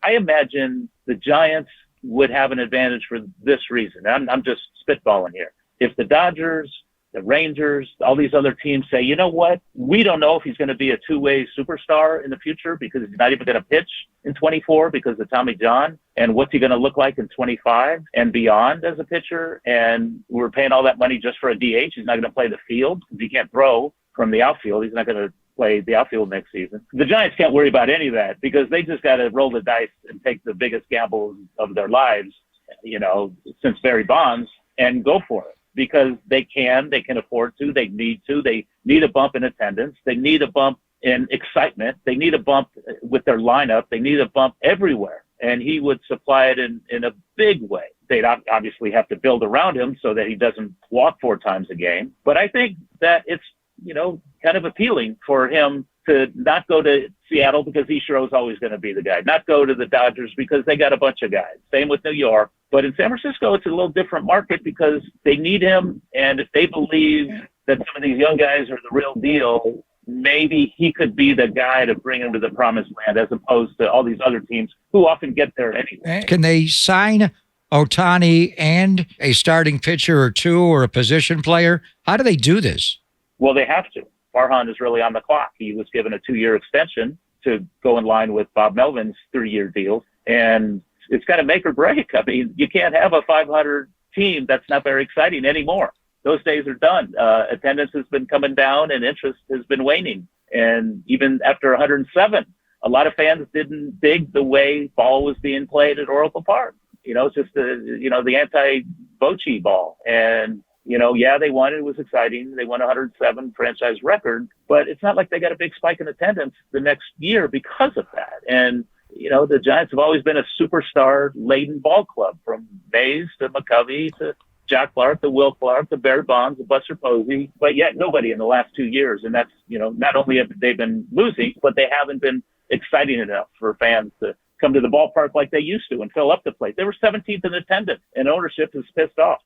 I imagine the Giants would have an advantage for this reason. I'm just spitballing here. If the Dodgers, the Rangers, all these other teams say, you know what, we don't know if he's going to be a two-way superstar in the future because he's not even going to pitch in 24 because of Tommy John. And what's he going to look like in 25 and beyond as a pitcher? And we're paying all that money just for a DH. He's not going to play the field because he can't throw from the outfield. He's not going to play the outfield next season. The Giants can't worry about any of that because they just got to roll the dice and take the biggest gambles of their lives, since Barry Bonds, and go for it because they can afford to, they need a bump in attendance. They need a bump in excitement. They need a bump with their lineup. They need a bump everywhere. And he would supply it in a big way. They'd obviously have to build around him so that he doesn't walk 4 times a game. But I think that it's, kind of appealing for him to not go to Seattle because Ichiro's always going to be the guy, not go to the Dodgers because they got a bunch of guys. Same with New York. But in San Francisco, it's a little different market because they need him. And if they believe that some of these young guys are the real deal, maybe he could be the guy to bring him to the promised land as opposed to all these other teams who often get there anyway. Can they sign Ohtani and a starting pitcher or two or a position player? How do they do this? Well, they have to. Farhan is really on the clock. He was given a 2-year extension to go in line with Bob Melvin's 3-year deal. And it's got to make or break. I mean, you can't have a 500 team that's not very exciting anymore. Those days are done. Attendance has been coming down and interest has been waning. And even after 107, a lot of fans didn't dig the way ball was being played at Oracle Park. It's just the anti-Bochy ball. And they won. It was exciting. They won 107 franchise record, but it's not like they got a big spike in attendance the next year because of that. And, the Giants have always been a superstar-laden ball club from Mays to McCovey to Jack Clark to Will Clark to Barry Bonds to Buster Posey, but yet nobody in the last 2 years. And that's, not only have they been losing, but they haven't been exciting enough for fans to come to the ballpark like they used to and fill up the place. They were 17th in attendance, and ownership is pissed off.